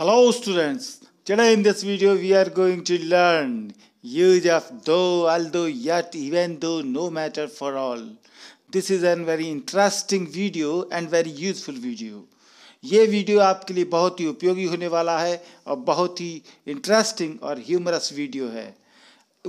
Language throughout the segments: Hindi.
Hello students, today in this video we are going to learn use of though, although, yet, even though, no matter, for all. This is a very interesting video and very useful video. ये वीडियो आपके लिए बहुत ही उपयोगी होने वाला है और बहुत ही इंटरेस्टिंग और ह्यूमरस वीडियो है।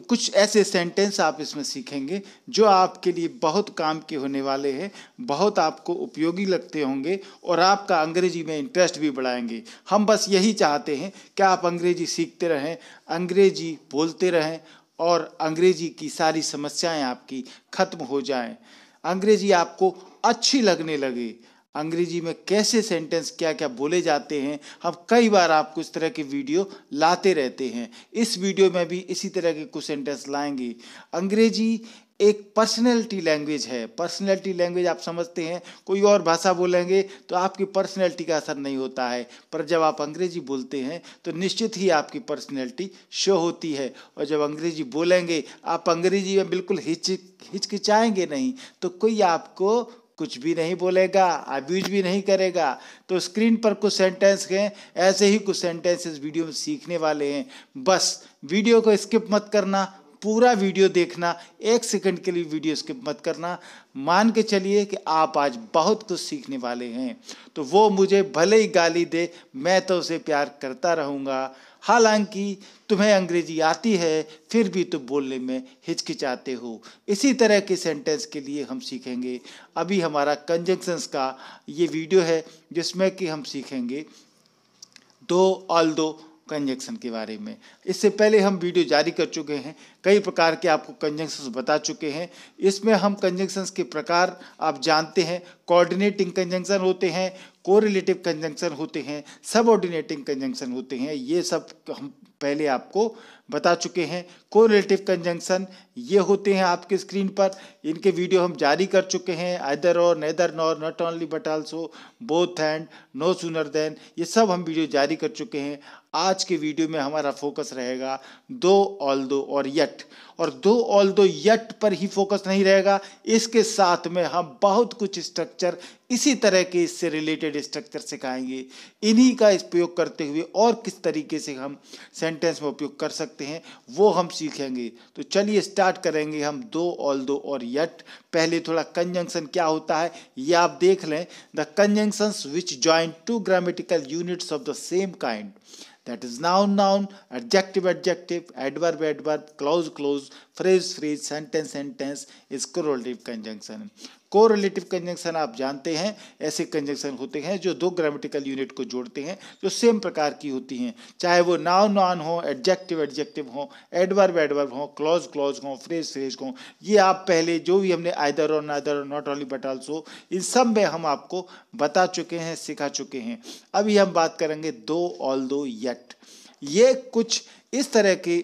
कुछ ऐसे सेंटेंस आप इसमें सीखेंगे जो आपके लिए बहुत काम के होने वाले हैं, बहुत आपको उपयोगी लगते होंगे और आपका अंग्रेजी में इंटरेस्ट भी बढ़ाएंगे। हम बस यही चाहते हैं कि आप अंग्रेजी सीखते रहें, अंग्रेजी बोलते रहें और अंग्रेजी की सारी समस्याएं आपकी खत्म हो जाएं, अंग्रेजी आपको अच्छी लगने लगे। अंग्रेजी में कैसे सेंटेंस क्या क्या बोले जाते हैं, हम कई बार आपको इस तरह के वीडियो लाते रहते हैं। इस वीडियो में भी इसी तरह के कुछ सेंटेंस लाएंगे। अंग्रेजी एक पर्सनैलिटी लैंग्वेज है। पर्सनैलिटी लैंग्वेज आप समझते हैं, कोई और भाषा बोलेंगे तो आपकी पर्सनैलिटी का असर नहीं होता है, पर जब आप अंग्रेजी बोलते हैं तो निश्चित ही आपकी पर्सनैलिटी शो होती है। और जब अंग्रेजी बोलेंगे, आप अंग्रेजी में बिल्कुल हिचकिचाएंगे नहीं, तो कोई आपको कुछ भी नहीं बोलेगा, अब्यूज भी नहीं करेगा। तो स्क्रीन पर कुछ सेंटेंस हैं, ऐसे ही कुछ सेंटेंस इस वीडियो में सीखने वाले हैं। बस वीडियो को स्किप मत करना, पूरा वीडियो देखना, एक सेकंड के लिए वीडियो स्किप मत करना। मान के चलिए कि आप आज बहुत कुछ सीखने वाले हैं, तो वो मुझे भले ही गाली दे, मैं तो उसे प्यार करता रहूँगा। हालांकि तुम्हें अंग्रेजी आती है, फिर भी तुम बोलने में हिचकिचाते हो। इसी तरह के सेंटेंस के लिए हम सीखेंगे। अभी हमारा कंजंक्शंस का ये वीडियो है जिसमें कि हम सीखेंगे दो, ऑल्दो कंजंक्शन के बारे में। इससे पहले हम वीडियो जारी कर चुके हैं, कई प्रकार के आपको कंजंक्शंस बता चुके हैं। इसमें हम कंजंक्शंस के प्रकार आप जानते हैं। कोऑर्डिनेटिंग कंजंक्शन होते हैं, कोरिलेटिव कंजंक्शन होते हैं, सबऑर्डिनेटिंग कंजंक्शन होते हैं। ये सब हम पहले आपको बता चुके हैं। कोरिलेटिव कंजंक्शन ये होते हैं आपके स्क्रीन पर, इनके वीडियो हम जारी कर चुके हैं। Either or, neither nor, not only but also, both and, no sooner than, ये सब हम वीडियो जारी कर चुके हैं। आज के वीडियो में हमारा फोकस रहेगा दो, ऑल्दो और यट। और दो, ऑल्दो, यट पर ही फोकस नहीं रहेगा, इसके साथ में हम बहुत कुछ स्ट्रक्चर, इसी तरह के इससे रिलेटेड स्ट्रक्चर सिखाएंगे। इन्हीं का उपयोग करते हुए और किस तरीके से हम सेंटेंस में उपयोग कर सकते हैं वो हम सीखेंगे। तो चलिए स्टार्ट करेंगे हम दो, ऑल्दो और यट। पहले थोड़ा कंजंक्शन क्या होता है ये आप देख लें। The conjunctions which join two grammatical units of the same kind, that is noun, noun, adjective, adjective, adverb, adverb, clause, clause, phrase, phrase, sentence, sentence is correlative conjunction. Correlative conjunction आप जानते हैं, ऐसे कंजंक्शन होते हैं जो दो ग्रामेटिकल यूनिट को जोड़ते हैं, जो सेम प्रकार की होती हैं, चाहे वो नाउन नाउन हो, एडजेक्टिव एडजेक्टिव हो, एडवर्ब एडवर्ब हो, क्लॉज क्लॉज हो, फ्रेज फ्रेज हो। ये आप पहले जो भी हमने आइदर और, नाइदर और, नॉट ओनली बट आल्सो, इन सब में हम आपको बता चुके हैं, सिखा चुके हैं। अभी हम बात करेंगे दो, ऑल्दो, यट। ये कुछ इस तरह के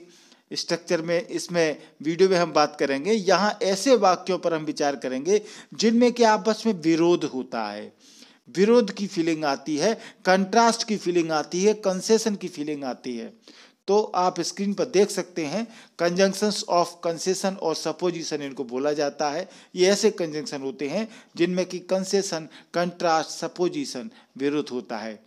स्ट्रक्चर में इसमें वीडियो में हम बात करेंगे। यहाँ ऐसे वाक्यों पर हम विचार करेंगे जिनमें कि आपस में विरोध होता है, विरोध की फीलिंग आती है, कंट्रास्ट की फीलिंग आती है, कंसेशन की फीलिंग आती है। तो आप स्क्रीन पर देख सकते हैं, कंजंक्शंस ऑफ कंसेशन और सपोजिशन इनको बोला जाता है। ये ऐसे कंजंक्शन होते हैं जिनमें कि कंसेशन, कंट्रास्ट, सपोजिशन, विरोध होता है।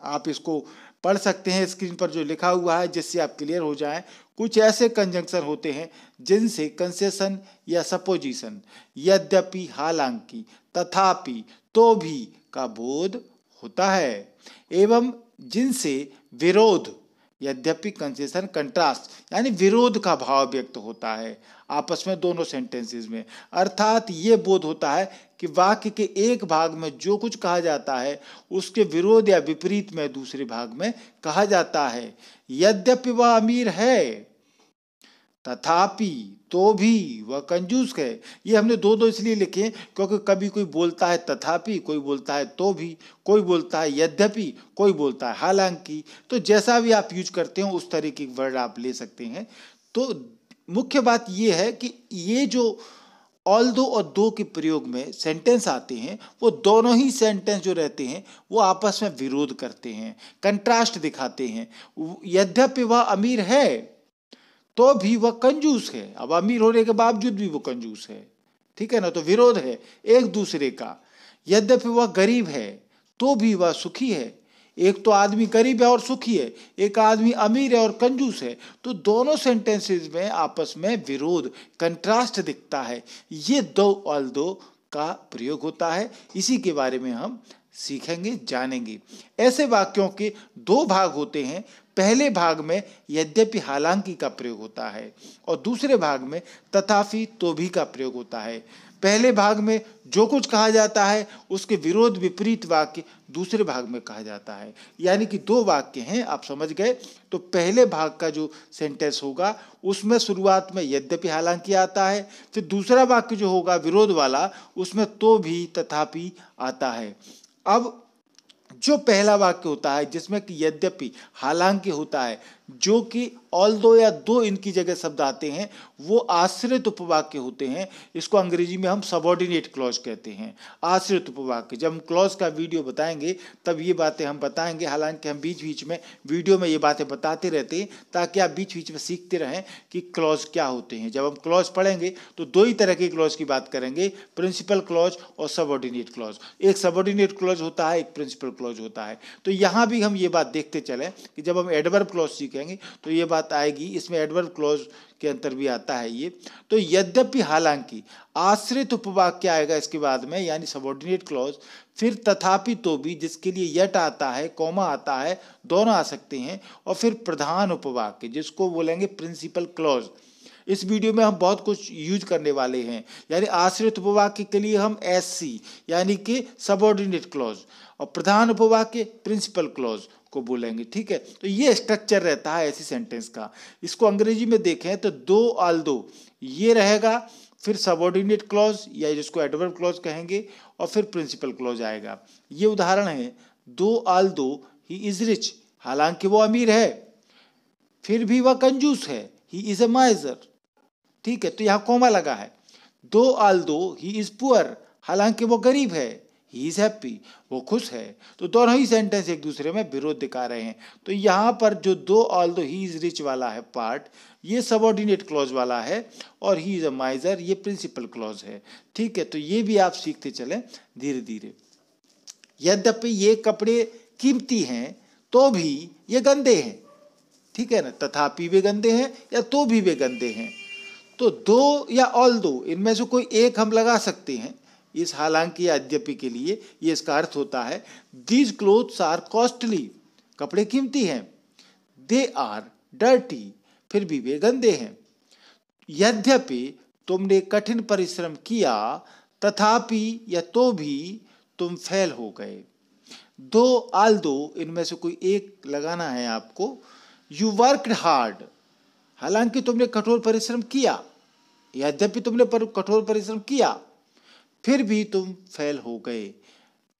आप इसको पढ़ सकते हैं स्क्रीन पर जो लिखा हुआ है, जिससे आप क्लियर हो जाए। कुछ ऐसे कंजंक्शन होते हैं जिनसे कंसेशन या सपोजिशन, यद्यपि, हालांकि, तथापि, तो भी का बोध होता है, एवं जिनसे विरोध, यद्यपि, कंसेशन, कंट्रास्ट, यानी विरोध का भाव व्यक्त होता है आपस में दोनों सेंटेंसेस में। अर्थात ये बोध होता है कि वाक्य के एक भाग में जो कुछ कहा जाता है उसके विरोध या विपरीत में दूसरे भाग में कहा जाता है। यद्यपि वह अमीर है, तथापि, तो भी वह कंजूस है। ये हमने दो दो इसलिए लिखे क्योंकि कभी कोई बोलता है तथापि, कोई बोलता है तो भी, कोई बोलता है यद्यपि, कोई बोलता है हालांकि। तो जैसा भी आप यूज करते हो उस तरीके के वर्ड आप ले सकते हैं। तो मुख्य बात यह है कि ये जो ऑल्दो और दो के प्रयोग में सेंटेंस आते हैं, वो दोनों ही सेंटेंस जो रहते हैं वो आपस में विरोध करते हैं, कंट्रास्ट दिखाते हैं। यद्यपि वह अमीर है, तो भी वह कंजूस है। अब अमीर होने के बावजूद भी वो कंजूस है, ठीक है ना, तो विरोध है एक दूसरे का। यद्यपि वह गरीब है, तो भी वह सुखी है। एक तो आदमी गरीब है और सुखी है, एक आदमी अमीर है और कंजूस है, तो दोनों सेंटेंसेस में आपस में विरोध, कंट्रास्ट दिखता है। ये दो ऑल्दो का प्रयोग होता है। इसी के बारे में हम सीखेंगे, जानेंगे। ऐसे वाक्यों के दो भाग होते हैं। पहले भाग में यद्यपि, हालांकि का प्रयोग होता है और दूसरे भाग में तथापि, तो भी का प्रयोग होता है। पहले भाग में जो कुछ कहा जाता है उसके विरोध विपरीत वाक्य दूसरे भाग में कहा जाता है। यानी कि दो वाक्य हैं, आप समझ गए। तो पहले भाग का जो सेंटेंस होगा उसमें शुरुआत में यद्यपि हालांकि आता है, फिर दूसरा वाक्य जो होगा विरोध वाला उसमें तो भी तथापि आता है। अब जो पहला वाक्य होता है जिसमें कि यद्यपि हालांकि होता है, जो कि ऑल्दो या दो इनकी जगह शब्द आते हैं, वो आश्रित उपवाक्य होते हैं। इसको अंग्रेजी में हम सबऑर्डिनेट क्लॉज कहते हैं, आश्रित उपवाक्य। जब हम क्लॉज का वीडियो बताएंगे तब ये बातें हम बताएंगे। हालांकि हम बीच बीच में वीडियो में ये बातें बताते रहते हैं ताकि आप बीच बीच में सीखते रहें कि क्लॉज क्या होते हैं। जब हम क्लॉज पढ़ेंगे तो दो ही तरह के क्लॉज की बात करेंगे, प्रिंसिपल क्लॉज और सबऑर्डिनेट क्लॉज। एक सबऑर्डिनेट क्लॉज होता है, एक प्रिंसिपल क्लॉज होता है। तो यहाँ भी हम ये बात देखते चलें कि जब हम एडवर्ब क्लॉज सीखेंगे तो ये बात आएगी। इसमें एडवर्ब क्लॉज के अंतर भी आता है ये। तो यद्यपि हालांकि आश्रित उपवाक्य आएगा इसके बाद में, यानी सबऑर्डिनेट क्लॉज। फिर तथापि तो भी, जिसके लिए यट आता है, कॉमा आता है, दोनों आ सकते हैं। और फिर प्रधान उपवाक्य जिसको बोलेंगे प्रिंसिपल क्लॉज। इस वीडियो में हम बहुत कुछ यूज करने वाले हैं। यानी आश्रित उपवाक्य के लिए हम एससी यानी कि सबऑर्डिनेट क्लॉज, और प्रधान उपवाक्य प्रिंसिपल क्लॉज को बोलेंगे। ठीक है, तो ये स्ट्रक्चर रहता है ऐसी सेंटेंस का। इसको अंग्रेजी में देखें तो दो ऑल्दो ये रहेगा, फिर सबऑर्डिनेट क्लॉज या जिसको एडवर्ब क्लॉज कहेंगे, और फिर प्रिंसिपल क्लॉज आएगा। ये उदाहरण है, दो ऑल्दो ही इज रिच, हालांकि वो अमीर है, फिर भी वह कंजूस है, ही इज अ माइजर। ठीक है, तो यहाँ कोमा लगा है। दो ऑल्दो ही इज पुअर, हालांकि वो गरीब है, ही इज हैप्पी, वो खुश है। तो दोनों ही सेंटेंस एक दूसरे में विरोध दिखा रहे हैं। तो यहाँ पर जो दो ऑल्दो ही इज रिच वाला है पार्ट, ये सबऑर्डिनेट क्लॉज वाला है, और ही इज अ माइजर ये प्रिंसिपल क्लॉज है। ठीक है, तो ये भी आप सीखते चलें धीरे धीरे। यद्यपि ये कपड़े कीमती हैं तो भी ये गंदे हैं। ठीक है ना, तथापि वे गंदे हैं या तो भी वे गंदे हैं। तो दो या ऑल्दो इनमें से कोई एक हम लगा सकते हैं इस हालांकि या यद्यपि के लिए। ये इसका अर्थ होता है दीज क्लोथ्स आर कॉस्टली, कपड़े कीमती हैं। दे आर डर्टी, फिर भी वे गंदे हैं। यद्यपि तुमने कठिन परिश्रम किया, तथापि या तो भी तुम फेल हो गए। दो ऑल्दो इनमें से कोई एक लगाना है आपको। यू वर्कड हार्ड, हालांकि तुमने कठोर परिश्रम किया, यद्यपि तुमने कठोर परिश्रम किया, फिर भी तुम फेल हो गए।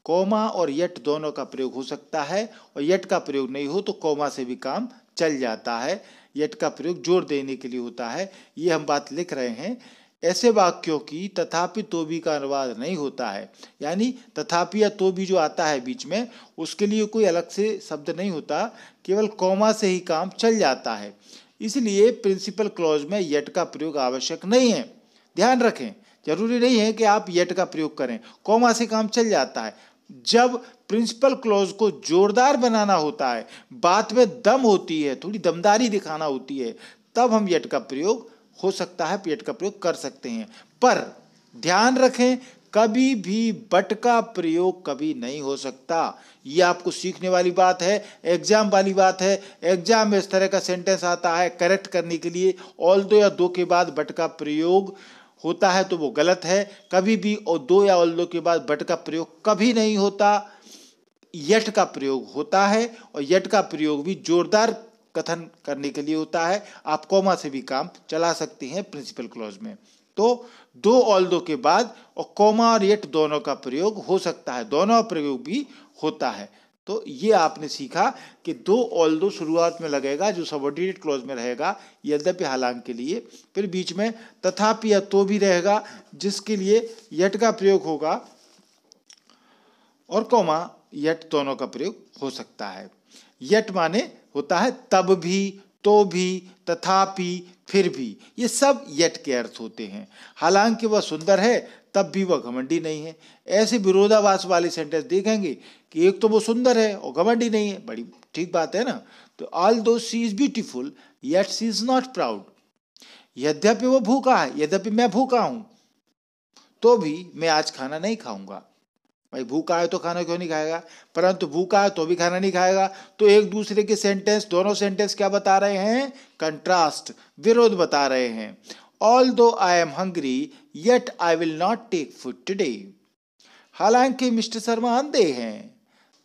कोमा और यट दोनों का प्रयोग हो सकता है, और यट का प्रयोग नहीं हो तो कोमा से भी काम चल जाता है। यट का प्रयोग जोर देने के लिए होता है। ये हम बात लिख रहे हैं। ऐसे वाक्यों की तथापि तो भी का अनुवाद नहीं होता है, यानी तथापि या तो भी जो आता है बीच में उसके लिए कोई अलग से शब्द नहीं होता, केवल कोमा से ही काम चल जाता है। इसलिए प्रिंसिपल क्लॉज में यट का प्रयोग आवश्यक नहीं है। ध्यान रखें, जरूरी नहीं है कि आप यट का प्रयोग करें, कोमा से काम चल जाता है। जब प्रिंसिपल क्लॉज को जोरदार बनाना होता है, बात में दम होती है, थोड़ी दमदारी दिखाना होती है, तब हम यट का प्रयोग हो सकता है, यट का प्रयोग कर सकते हैं। पर ध्यान रखें, कभी भी बट का प्रयोग कभी नहीं हो सकता। ये आपको सीखने वाली बात है, एग्जाम वाली बात है। एग्जाम में इस तरह का सेंटेंस आता है, करेक्ट करने के लिए ऑल्दो या दो के बाद बट का प्रयोग होता है तो वो गलत है। कभी भी और दो या ऑल्दो के बाद बट का प्रयोग कभी नहीं होता, यट का प्रयोग होता है। और यट का प्रयोग भी जोरदार कथन करने के लिए होता है। आप कोमा से भी काम चला सकते हैं प्रिंसिपल क्लॉज में। तो दो ऑल्दो के बाद और कोमा और यट दोनों का प्रयोग हो सकता है, दोनों प्रयोग भी होता है। तो ये आपने सीखा कि दो ऑल्दो शुरुआत में लगेगा जो सबऑर्डिनेट क्लॉज में रहेगा यद्यपि हालांकि के लिए, फिर बीच में तथापि या तो भी रहेगा जिसके लिए यट का प्रयोग होगा, और कोमा यट दोनों का प्रयोग हो सकता है। यट माने होता है तब भी, तो भी, तथापि, फिर भी, ये सब यट के अर्थ होते हैं। हालांकि वह सुंदर है तब भी वह घमंडी नहीं है। ऐसे विरोधाभास वाले सेंटेंस देखेंगे कि एक तो वो सुंदर है और घमंडी नहीं है, बड़ी ठीक बात है ना। तो although she is beautiful yet she is not proud, यद्यपि वो भूखा है, यद्यपि मैं भूखा हूं तो भी मैं आज खाना नहीं खाऊंगा। भाई भूखा है तो खाना क्यों नहीं खाएगा, परंतु भूखा है तो भी खाना नहीं खाएगा। तो एक दूसरे के सेंटेंस, दोनों सेंटेंस क्या बता रहे हैं, कंट्रास्ट, विरोध बता रहे हैं। Although I am hungry yet I will not take food today, हालांकि मिस्टर शर्मा अंधे हैं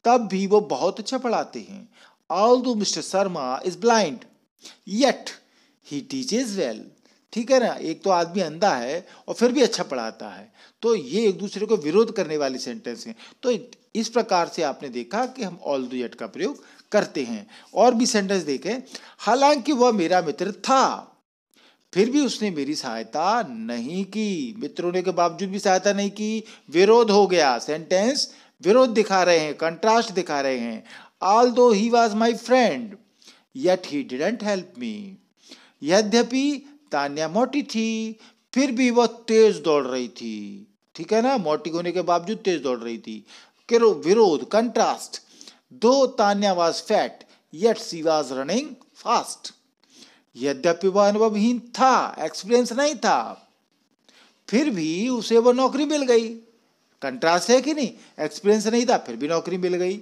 तब भी वो बहुत अच्छा पढ़ाते हैं। Although mister Sharma is blind yet he teaches well, ठीक है ना। एक तो आदमी अंधा है और फिर भी अच्छा पढ़ाता है, तो ये एक दूसरे को विरोध करने वाली सेंटेंस हैं। तो इस प्रकार से आपने देखा कि हम ऑल्दो येट का प्रयोग करते हैं। और भी सेंटेंस देखें, हालांकि वह मेरा मित्र था फिर भी उसने मेरी सहायता नहीं की, मित्र होने के बावजूद भी सहायता नहीं की, विरोध हो गया। सेंटेंस विरोध दिखा रहे हैं, कंट्रास्ट दिखा रहे हैं। Although he was my friend yet he didn't help me, यद्यपि तान्या मोटी थी फिर भी वह तेज दौड़ रही थी, ठीक है ना, मोटी होने के बावजूद तेज दौड़ रही थी। विरोध, कंट्रास्ट, दो Tanya was fat yet she was running fast, यद्यपि वह अनुभवहीन था, एक्सपीरियंस नहीं था, फिर भी उसे वह नौकरी मिल गई। कंट्रास्ट है कि नहीं, एक्सपीरियंस नहीं था फिर भी नौकरी मिल गई।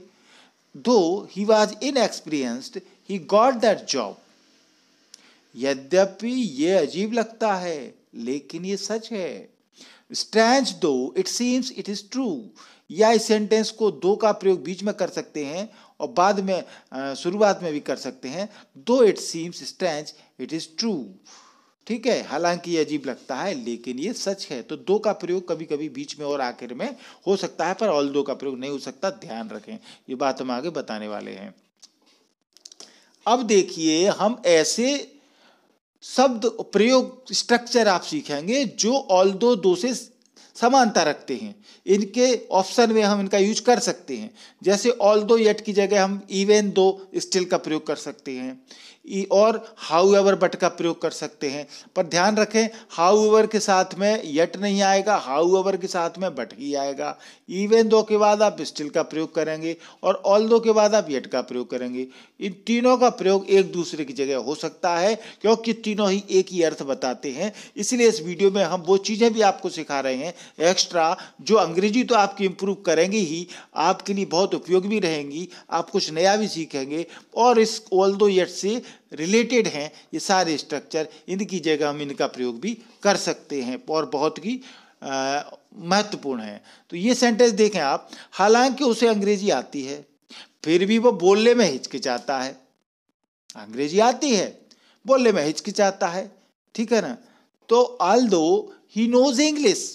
दो he was inexperienced he got that job, यद्यपि ये अजीब लगता है लेकिन ये सच है। स्ट्रेंज दो it seems it is true, या इस सेंटेंस को दो का प्रयोग बीच में कर सकते हैं और बाद में शुरुआत में भी कर सकते हैं। दो it seems strange it is true, ठीक है, हालांकि ये अजीब लगता है लेकिन ये सच है। तो दो का प्रयोग कभी कभी बीच में और आखिर में हो सकता है, पर ऑल्दो का प्रयोग नहीं हो सकता, ध्यान रखें, ये बात हम आगे बताने वाले हैं। अब देखिए हम ऐसे शब्द प्रयोग स्ट्रक्चर आप सीखेंगे जो ऑल्दो दो से समानता रखते हैं। इनके ऑप्शन में हम इनका यूज कर सकते हैं, जैसे ऑल्दो येट की जगह हम इवन दो स्टिल का प्रयोग कर सकते हैं, और हाउएवर बट का प्रयोग कर सकते हैं। पर ध्यान रखें हाउएवर के साथ में येट नहीं आएगा, हाउएवर के साथ में बट ही आएगा। इवन दो के बाद आप स्टिल का प्रयोग करेंगे और ऑल्दो के बाद आप येट का प्रयोग करेंगे। इन तीनों का प्रयोग एक दूसरे की जगह हो सकता है क्योंकि तीनों ही एक ही अर्थ बताते हैं। इसलिए इस वीडियो में हम वो चीज़ें भी आपको सिखा रहे हैं एक्स्ट्रा, जो अंग्रेजी तो आपकी इम्प्रूव करेंगे ही, आपके लिए बहुत उपयोगी भी रहेंगी, आप कुछ नया भी सीखेंगे। और इस ऑल्दो येट से रिलेटेड हैं ये सारे स्ट्रक्चर, इनकी जगह हम इनका प्रयोग भी कर सकते हैं और बहुत ही महत्वपूर्ण है। तो ये सेंटेंस देखें आप, हालांकि उसे अंग्रेजी आती है फिर भी वो बोलने में हिचकिचाता है। अंग्रेजी आती है, बोलने में हिचकिचाता है, ठीक है ना। तो although he knows English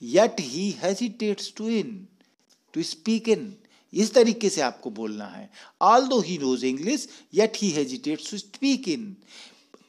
yet he hesitates to speak in, इस तरीके से आपको बोलना है। Although he knows English yet he hesitates to speak in.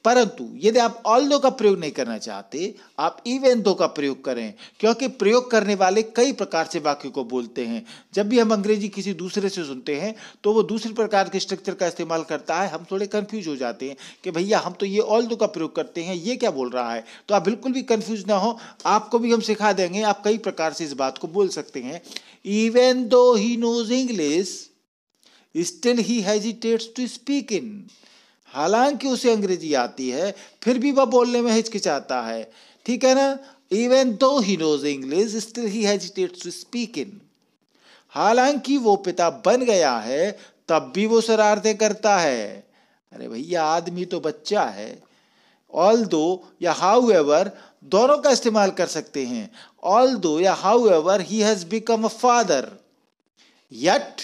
परंतु यदि आप ऑल्दो का प्रयोग नहीं करना चाहते, आप इवन दो का प्रयोग करें, क्योंकि प्रयोग करने वाले कई प्रकार से वाक्य को बोलते हैं। जब भी हम अंग्रेजी किसी दूसरे से सुनते हैं तो वो दूसरे प्रकार के स्ट्रक्चर का इस्तेमाल करता है, हम थोड़े कंफ्यूज हो जाते हैं कि भैया हम तो ये ऑल्दो का प्रयोग करते हैं, ये क्या बोल रहा है। तो आप बिल्कुल भी कंफ्यूज ना हो, आपको भी हम सिखा देंगे, आप कई प्रकार से इस बात को बोल सकते हैं। Even though he knows English still he hesitates to speak in, हालांकि उसे अंग्रेजी आती है फिर भी वह बोलने में हिचकिचाता है, ठीक है ना। Even though he knows English still he hesitates to speak in, हालांकि वो पिता बन गया है तब भी वो शरारतें करता है। अरे भैया आदमी तो बच्चा है। ऑल्दो या हाउएवर दोनों का इस्तेमाल कर सकते हैं। ऑल्दो या however he has become a father, yet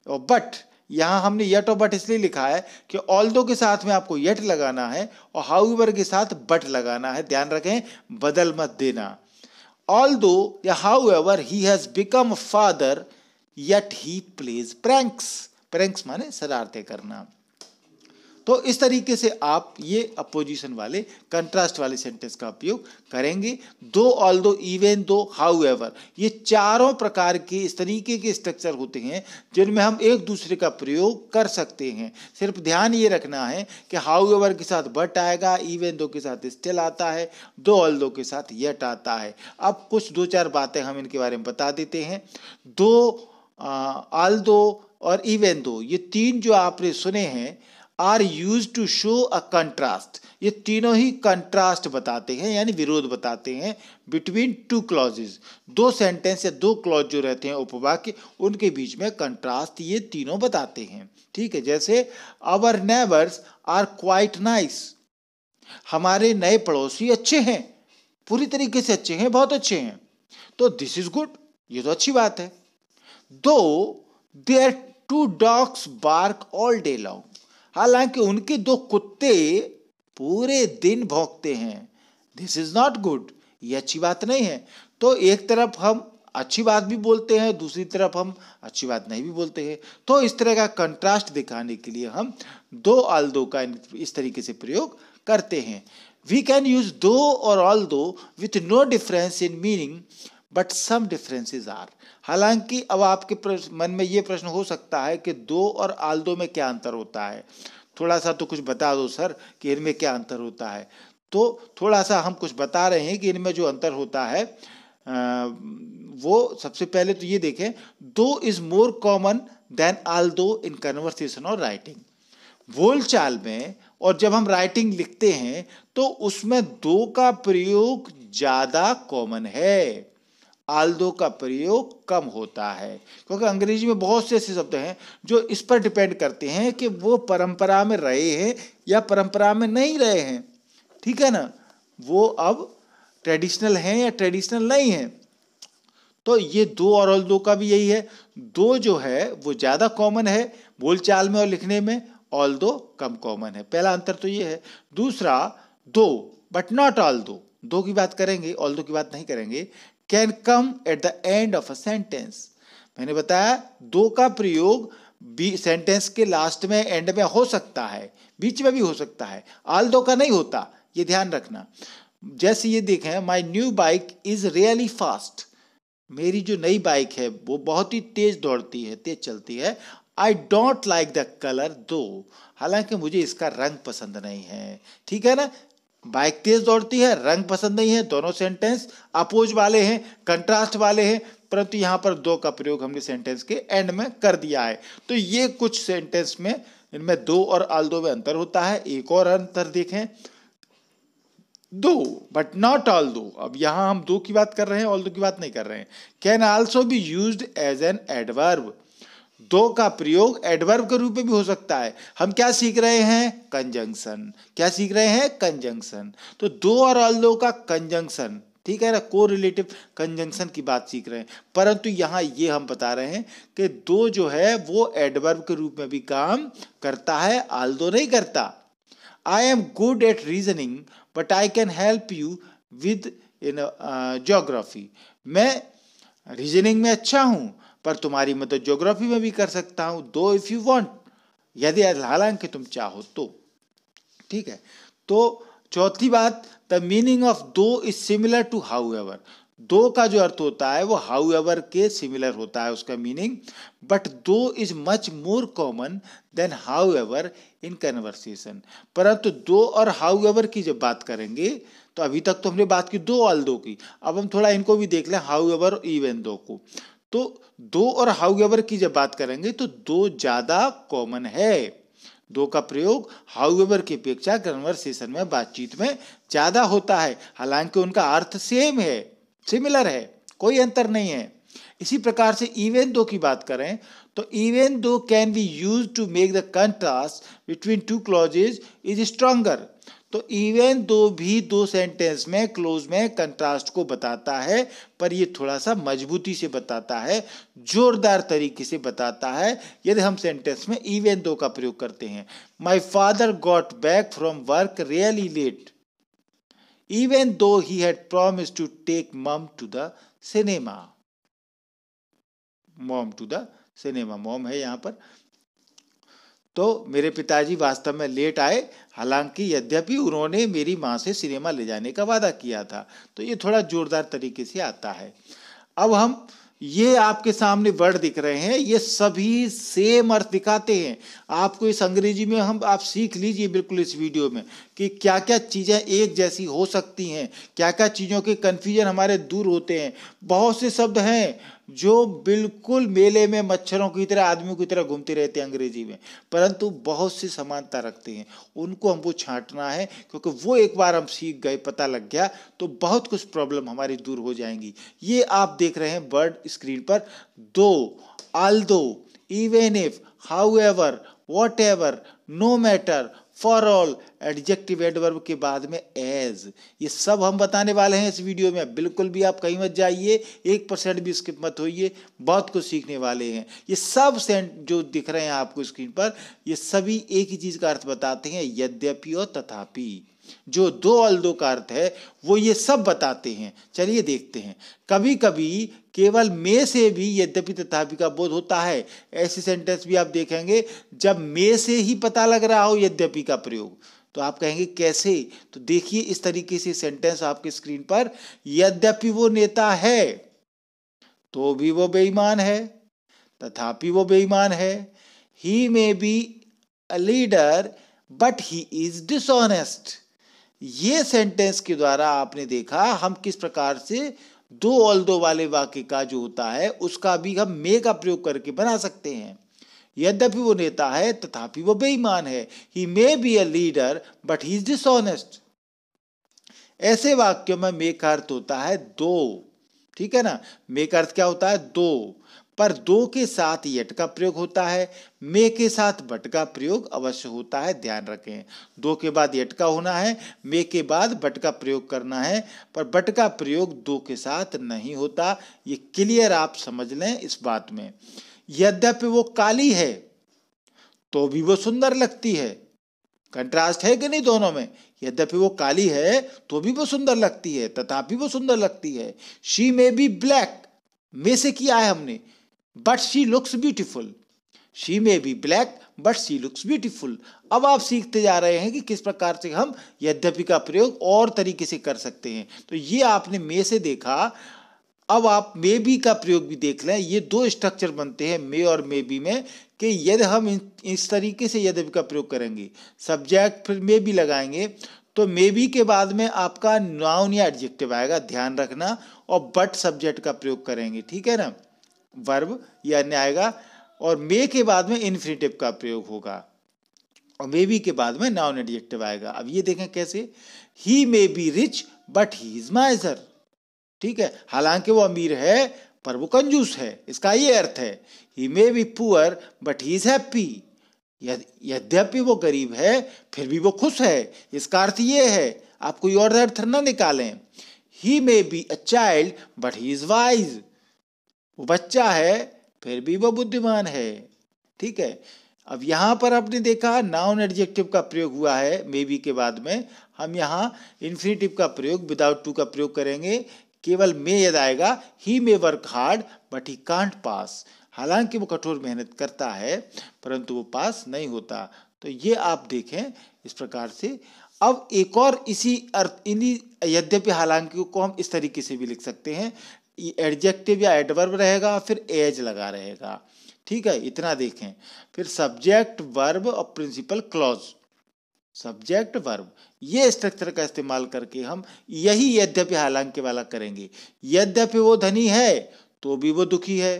और बट, यहाँ हमने येट और बट इसलिए लिखा है कि ऑल्दो के साथ में आपको येट लगाना है और हाउएवर के साथ बट लगाना है, ध्यान रखें, बदल मत देना। ऑल्दो या however he has become a father yet he plays pranks, pranks माने शरारतें करना। तो इस तरीके से आप ये अपोजिशन वाले कंट्रास्ट वाले सेंटेंस का उपयोग करेंगे। दो, ऑल्दो, इवन दो, हाउएवर, ये चारों प्रकार के इस तरीके के स्ट्रक्चर होते हैं जिनमें हम एक दूसरे का प्रयोग कर सकते हैं। सिर्फ ध्यान ये रखना है कि हाउएवर के साथ बट आएगा, इवन दो के साथ स्टिल आता है, दो ऑल्दो के साथ येट आता है। अब कुछ दो चार बातें हम इनके बारे में बता देते हैं। दो, ऑल्दो और इवन दो, ये तीन जो आपने सुने हैं, are used to show a contrast, ये तीनों ही कंट्रास्ट बताते हैं यानी विरोध बताते हैं बिटवीन टू क्लॉजेज। दो सेंटेंस या दो क्लॉज जो रहते हैं उपवाक्य, उनके बीच में कंट्रास्ट ये तीनों बताते हैं। ठीक है, जैसे our neighbours are quite nice, हमारे नए पड़ोसी अच्छे हैं, पूरी तरीके से अच्छे हैं, बहुत अच्छे हैं, तो दिस इज गुड, ये तो अच्छी बात है। Though their two dogs bark all day long, हालांकि उनके दो कुत्ते पूरे दिन भौंकते हैं, दिस इज नॉट गुड, ये अच्छी बात नहीं है। तो एक तरफ हम अच्छी बात भी बोलते हैं, दूसरी तरफ हम अच्छी बात नहीं भी बोलते हैं। तो इस तरह का कंट्रास्ट दिखाने के लिए हम दो ऑल्दो का इस तरीके से प्रयोग करते हैं। वी कैन यूज दो और although with no difference in meaning but some differences are, हालांकि अब आपके मन में ये प्रश्न हो सकता है कि दो और ऑल्दो में क्या अंतर होता है, थोड़ा सा तो कुछ बता दो सर कि इनमें क्या अंतर होता है। तो थोड़ा सा हम कुछ बता रहे हैं कि इनमें जो अंतर होता है वो सबसे पहले तो ये देखें, though is more common than although in conversation और राइटिंग, बोलचाल में और जब हम राइटिंग लिखते हैं तो उसमें दो का प्रयोग ज्यादा कॉमन है, ऑल्दो का प्रयोग कम होता है, क्योंकि अंग्रेजी में बहुत से ऐसे शब्द हैं जो इस पर डिपेंड करते हैं कि वो परंपरा में रहे हैं या परंपरा में नहीं रहे हैं। ठीक है ना, वो अब ट्रेडिशनल हैं या ट्रेडिशनल नहीं हैं। तो ये दो और ऑल्दो का भी यही है, दो जो है वो ज्यादा कॉमन है बोलचाल में और लिखने में, ऑल्दो कम कॉमन है। पहला अंतर तो ये है। दूसरा, दो बट नॉट ऑल्दो, दो की बात करेंगे, ऑल्दो की बात नहीं करेंगे। Can come at the end of a sentence, मैंने बताया दो का प्रयोग सेंटेंस के लास्ट में, एंड में हो सकता है, बीच में भी हो सकता है, ऑल्दो का नहीं होता, ये ध्यान रखना। जैसे ये देखें, my new bike is really fast, मेरी जो नई बाइक है वो बहुत ही तेज दौड़ती है, तेज चलती है। I don't like the colour दो, हालांकि मुझे इसका रंग पसंद नहीं है। ठीक है ना, बाइक तेज दौड़ती है, रंग पसंद नहीं है, दोनों सेंटेंस अपोज वाले हैं, कंट्रास्ट वाले हैं, परंतु यहां पर दो का प्रयोग हमने सेंटेंस के एंड में कर दिया है। तो ये कुछ सेंटेंस में इनमें दो और ऑल्दो में अंतर होता है। एक और अंतर देखें, दो बट नॉट ऑल्दो, अब यहां हम दो की बात कर रहे हैं, ऑल्दो की बात नहीं कर रहे हैं। Can also be used as an adverb, though का प्रयोग एडवर्ब के रूप में भी हो सकता है। हम क्या सीख रहे हैं, कंजंक्शन, क्या सीख रहे हैं, कंजंक्शन। तो दो और ऑल्दो का कंजंक्शन, ठीक है ना, कोरिलेटिव कंजंक्शन की बात सीख रहे हैं, परंतु यहां ये हम बता रहे हैं कि दो जो है वो एडवर्ब के रूप में भी काम करता है, ऑल्दो नहीं करता। I am good at reasoning but I can help you with in geography, मैं रीजनिंग में अच्छा हूं पर तुम्हारी मदद ज्योग्राफी में भी कर सकता हूं, दो इफ यू वांट, यदि हालांकि तुम चाहो तो। ठीक है, तो चौथी बात, द मीनिंग ऑफ दो इज सिमिलर टू हाउएवर, दो का जो अर्थ होता है वो हाउएवर के सिमिलर होता है उसका meaning, but though is much more common than however in conversation, परंतु दो और हाउएवर की जब बात करेंगे तो अभी तक तो हमने बात की दो ऑल्दो की, अब हम थोड़ा इनको भी देख लें, हाउएवर इवन दो को। तो दो और हाउएवर की जब बात करेंगे तो दो ज्यादा कॉमन है, दो का प्रयोग हाउएवर की अपेक्षा कन्वर्सेशन में, बातचीत में ज्यादा होता है, हालांकि उनका अर्थ सेम है, सिमिलर है, कोई अंतर नहीं है। इसी प्रकार से इवन दो की बात करें तो even though can be use to make the contrast between two clauses is stronger, तो इवन दो भी दो सेंटेंस में क्लोज में कंट्रास्ट को बताता है, पर ये थोड़ा सा मजबूती से बताता है, जोरदार तरीके से बताता है यदि हम सेंटेंस में इवन दो का प्रयोग करते हैं। My father got back from work really late even though he had promised to take mom to the cinema, mom to the cinema, mom है यहां पर। तो मेरे पिताजी वास्तव में लेट आए, हालांकि यद्यपि उन्होंने मेरी माँ से सिनेमा ले जाने का वादा किया था। तो ये थोड़ा जोरदार तरीके से आता है। अब हम ये आपके सामने वर्ड दिख रहे हैं, ये सभी सेम अर्थ दिखाते हैं आपको। इस अंग्रेजी में हम आप सीख लीजिए बिल्कुल इस वीडियो में कि क्या क्या चीज़ें एक जैसी हो सकती हैं, क्या क्या चीज़ों के कन्फ्यूजन हमारे दूर होते हैं। बहुत से शब्द हैं जो बिल्कुल मेले में मच्छरों की तरह, आदमियों की तरह घूमते रहते हैं अंग्रेजी में, परंतु बहुत सी समानता रखते हैं। उनको हमको छांटना है, क्योंकि वो एक बार हम सीख गए, पता लग गया, तो बहुत कुछ प्रॉब्लम हमारी दूर हो जाएंगी। ये आप देख रहे हैं वर्ड स्क्रीन पर, though, although, even if, however, whatever, no matter, for all, adjective adverb के बाद में एज, ये सब हम बताने वाले हैं इस वीडियो में। बिल्कुल भी आप कहीं मत जाइए, 1% भी स्किप मत होइए, बहुत कुछ सीखने वाले हैं। ये सब सेंट जो दिख रहे हैं आपको स्क्रीन पर, ये सभी एक ही चीज का अर्थ बताते हैं, यद्यपि और तथापि। जो दो अल्दो का अर्थ है वो ये सब बताते हैं। चलिए देखते हैं। कभी कभी केवल में से भी यद्यपि तथापि का बोध होता है। ऐसे सेंटेंस भी आप देखेंगे जब में से ही पता लग रहा हो यद्यपि का प्रयोग, तो आप कहेंगे कैसे? तो देखिए इस तरीके से सेंटेंस आपके स्क्रीन पर, यद्यपि वो नेता है तो भी वो बेईमान है, तथापि वो बेईमान है। He may be a leader but he is dishonest. ये सेंटेंस के द्वारा आपने देखा हम किस प्रकार से दो ऑल्दो वाले वाक्य का जो होता है उसका भी हम मे का प्रयोग करके बना सकते हैं। यद्यपि वो नेता है तथापि वो बेईमान है। He may be a leader but he is dishonest. ऐसे वाक्यों में मे का अर्थ होता है दो, ठीक है ना। मे का अर्थ क्या होता है? दो, पर दो के साथ यट का प्रयोग होता है, मे के साथ बट का प्रयोग अवश्य होता है, ध्यान रखें। दो के बाद यट का होना है, मे के बाद बट का प्रयोग करना है, पर बट का प्रयोग दो के साथ नहीं होता। ये क्लियर आप समझ लें इस बात में। यद्यपि वो काली है तो भी वो सुंदर लगती है। कंट्रास्ट है कि नहीं दोनों में? यद्यपि वो काली है तो भी वो सुंदर लगती है, तथापि वो सुंदर लगती है। शी मे बी ब्लैक, में से किया है हमने, but she looks beautiful. She may be black but she looks beautiful. अब आप सीखते जा रहे हैं कि किस प्रकार से हम यद्यपि का प्रयोग और तरीके से कर सकते हैं। तो ये आपने मे से देखा, अब आप मे बी का प्रयोग भी देख लें। ये दो स्ट्रक्चर बनते हैं मे और मे बी में, कि यदि हम इस तरीके से यद्यपि का प्रयोग करेंगे, सब्जेक्ट फिर मे बी लगाएंगे, तो मे बी के बाद में आपका नाउन या एडजेक्टिव आएगा, ध्यान रखना, और बट सब्जेक्ट का प्रयोग करेंगे, ठीक है ना, वर्ब या अन्य आएगा, और मे के बाद में इन्फिनिटिव का प्रयोग होगा, और मे बी के बाद में नाउन एडजेक्टिव आएगा। अब ये देखें कैसे, he may be rich but he is miser, ठीक है, हालांकि वो अमीर है पर वो कंजूस है, इसका ये अर्थ है। He may be poor but he is happy, यद्यपि वो गरीब है फिर भी वो खुश है, इसका अर्थ ये है। आप कोई और अर्थ ना निकालें। He may be a child but he is wise, वो बच्चा है फिर भी वो बुद्धिमान है, ठीक है। अब यहां पर आपने देखा नाउन एडजेक्टिव का प्रयोग हुआ है मे बी के बाद में, हम यहाँ इन्फिनिटिव का प्रयोग विदाउट टू का प्रयोग करेंगे, केवल मे यद आएगा। He may work hard but he can't pass, हालांकि वो कठोर मेहनत करता है परंतु वो पास नहीं होता। तो ये आप देखें इस प्रकार से। अब एक और इसी अर्थ, इन्हीं यद्यपि हालांकि को हम इस तरीके से भी लिख सकते हैं, एडजेक्टिव या एडवर्ब रहेगा फिर एज लगा रहेगा, ठीक है, इतना देखें। फिर सब्जेक्ट वर्ब और प्रिंसिपल क्लॉज, सब्जेक्ट वर्ब, ये स्ट्रक्चर का इस्तेमाल करके हम यही यद्यपि हालांकि वाला करेंगे। यद्यपि वो धनी है तो भी वो दुखी है।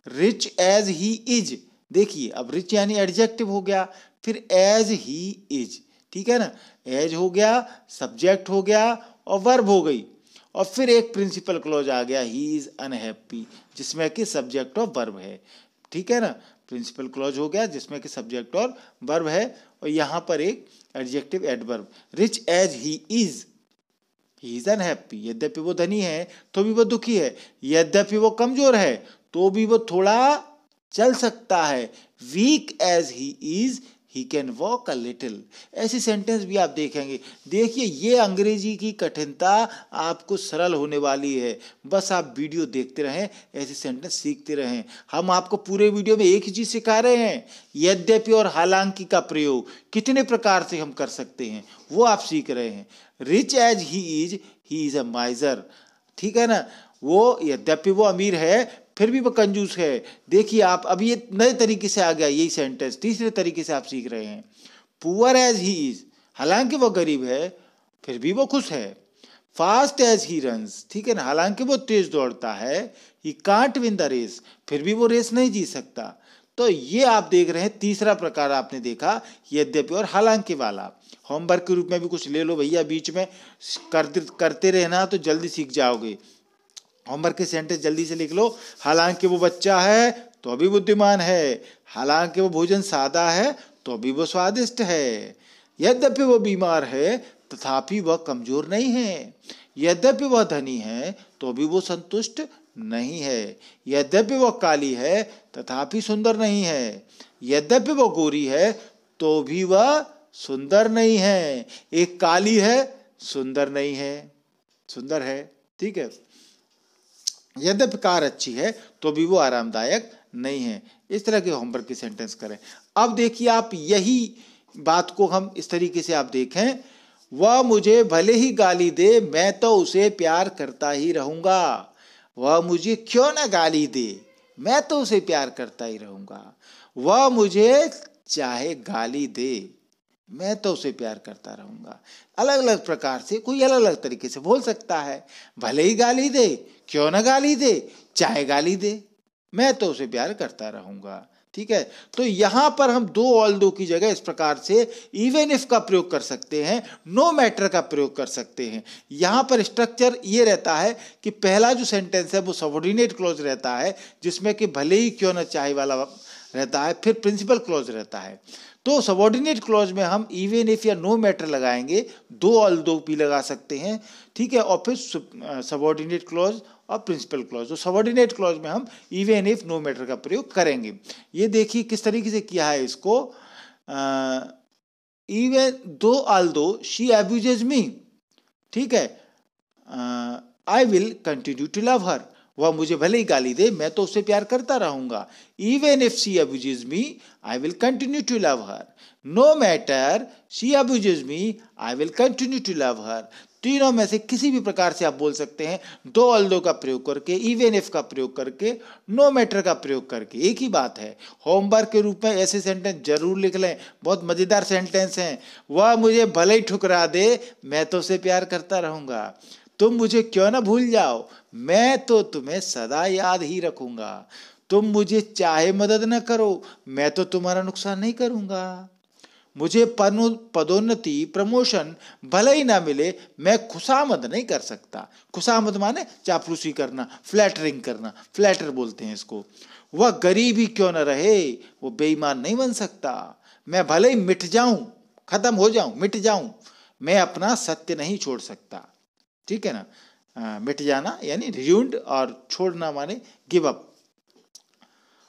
रिच एज ही इज, देखिए अब रिच यानी एडजेक्टिव हो गया, फिर एज ही इज, ठीक है ना, एज हो गया, सब्जेक्ट हो गया और वर्ब हो गई, और फिर एक प्रिंसिपल क्लॉज आ गया, ही इज अनहैप्पी, जिसमें कि सब्जेक्ट और वर्ब है, ठीक है ना। प्रिंसिपल क्लॉज हो गया जिसमें कि सब्जेक्ट और वर्ब है, और यहाँ पर एक adjective adverb. Rich as he is unhappy, यद्यपि वो धनी है तो भी वो दुखी है, यद्यपि वो कमजोर है तो भी वो थोड़ा चल सकता है। Weak as he he can walk a little. ऐसी सेंटेंस भी आप देखेंगे। देखिए ये अंग्रेजी की कठिनता आपको सरल होने वाली है, बस आप वीडियो देखते रहें, ऐसी सेंटेंस सीखते रहें। हम आपको पूरे वीडियो में एक ही चीज़ सिखा रहे हैं, यद्यपि और हालांकि का प्रयोग कितने प्रकार से हम कर सकते हैं वो आप सीख रहे हैं। Rich as he is a miser, ठीक है ना। वो यद्यपि वो अमीर है फिर भी वो कंजूस है। देखिए आप अभी ये नए तरीके से आ गया, यही सेंटेंस तीसरे तरीके से आप सीख रहे हैं। पुअर एज ही इज, हालांकि वो गरीब है फिर भी वो खुश है। फास्ट एज ही रन्स, ठीक है ना, हालांकि वो तेज दौड़ता है। He can't win the race, फिर भी वो रेस नहीं जीत सकता। तो ये आप देख रहे हैं तीसरा प्रकार आपने देखा, यद्यपि और हालांकि वाला। होमवर्क के रूप में भी कुछ ले लो भैया, बीच में करते रहना तो जल्दी सीख जाओगे। होमवर्क के सेंटेंस जल्दी से लिख लो। हालांकि वो बच्चा है तो भी बुद्धिमान है, हालांकि वो भोजन सादा है तो भी वो स्वादिष्ट है, यद्यपि वो बीमार है तथापि वह कमजोर नहीं है, यद्यपि वह धनी है तो भी वो संतुष्ट नहीं है, यद्यपि वह काली है तथापि सुंदर नहीं है, यद्यपि वो गोरी है तो भी वह सुंदर नहीं है। एक काली है सुंदर नहीं है, सुंदर है, ठीक है। यद्यपि कार अच्छी है तो भी वो आरामदायक नहीं है। इस तरह के होमवर्क की सेंटेंस करें। अब देखिए आप यही बात को हम इस तरीके से आप देखें, वह मुझे भले ही गाली दे मैं तो उसे प्यार करता ही रहूंगा। वह मुझे क्यों ना गाली दे मैं तो उसे प्यार करता ही रहूंगा। वह मुझे चाहे गाली दे मैं तो उसे प्यार करता रहूंगा। अलग अलग प्रकार से कोई अलग अलग तरीके से बोल सकता है। भले ही गाली दे, क्यों ना गाली दे, चाहे गाली दे, मैं तो उसे प्यार करता रहूंगा, ठीक है। तो यहां पर हम दो ऑल दो की जगह इस प्रकार से इवन इफ का प्रयोग कर सकते हैं, नो मैटर का प्रयोग कर सकते हैं। यहां पर स्ट्रक्चर ये रहता है कि पहला जो सेंटेंस है वो सबऑर्डिनेट क्लॉज रहता है, जिसमें कि भले ही क्यों ना चाहे वाला रहता है, फिर प्रिंसिपल क्लॉज रहता है। तो सबऑर्डिनेट क्लॉज में हम इवन इफ या नो मैटर लगाएंगे, दो ऑल दो भी लगा सकते हैं, ठीक है। और फिर सबऑर्डिनेट क्लॉज और प्रिंसिपल क्लॉज, तो सबऑर्डिनेट क्लॉज में हम इवन इफ नो मैटर का प्रयोग करेंगे। ये देखिए किस तरीके से किया है इसको। इवन दो ऑल दो शी अब्यूजेज मी, ठीक है, I will continue to love her. वह मुझे भले ही गाली दे मैं तो उससे प्यार करता रहूंगा। Even if she abuses me I will continue to love her. No matter she abuses me I will continue to love her. तीनों में से किसी भी प्रकार से आप बोल सकते हैं, दो ऑल्दो का प्रयोग करके, इवन इफ का प्रयोग करके, नो मैटर का प्रयोग करके, एक ही बात है। होमवर्क के रूप में ऐसे सेंटेंस जरूर लिख लें, बहुत मजेदार सेंटेंस हैं। वह मुझे भले ही ठुकरा दे मैं तो उसे प्यार करता रहूंगा। तुम मुझे क्यों ना भूल जाओ मैं तो तुम्हें सदा याद ही रखूंगा। तुम मुझे चाहे मदद न करो मैं तो तुम्हारा नुकसान नहीं करूंगा। मुझे पदोन्नति प्रमोशन भले ही ना मिले मैं खुशामद नहीं कर सकता। खुशामद माने चापलूसी करना, फ्लैटरिंग करना, फ्लैटर बोलते हैं इसको। वह गरीब ही क्यों न रहे वो बेईमान नहीं बन सकता। मैं भले ही मिट जाऊं, खत्म हो जाऊं, मिट जाऊं, मैं अपना सत्य नहीं छोड़ सकता, ठीक है ना। मिट जाना यानी रियून्ड, और छोड़ना माने गिव अप।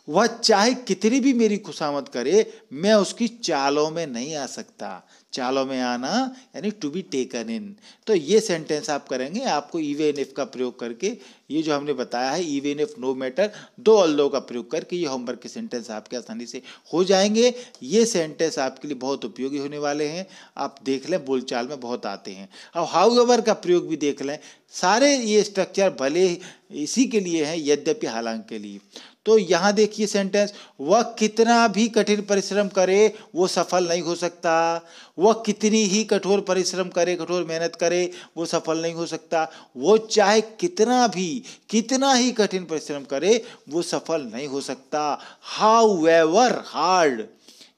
वह चाहे कितनी भी मेरी खुशामद करे मैं उसकी चालों में नहीं आ सकता। चालों में आना यानी टू बी टेकन इन। तो ये सेंटेंस आप करेंगे, आपको इवन इफ का प्रयोग करके, ये जो हमने बताया है इवन इफ नो मैटर, दो ऑल्दो का प्रयोग करके ये होमवर्क के सेंटेंस आपके आसानी से हो जाएंगे। ये सेंटेंस आपके लिए बहुत उपयोगी होने वाले हैं। आप देख लें, बोलचाल में बहुत आते हैं। अब हाउ एवर का प्रयोग भी देख लें। सारे ये स्ट्रक्चर भले इसी के लिए हैं, यद्यपि हालांकि के लिए। तो यहाँ देखिए सेंटेंस, वह कितना भी कठिन परिश्रम करे वो सफल नहीं हो सकता। वह कितनी ही कठोर परिश्रम करे, कठोर मेहनत करे, वो सफल नहीं हो सकता। वो चाहे कितना ही कठिन परिश्रम करे वो सफल नहीं हो सकता। How ever hard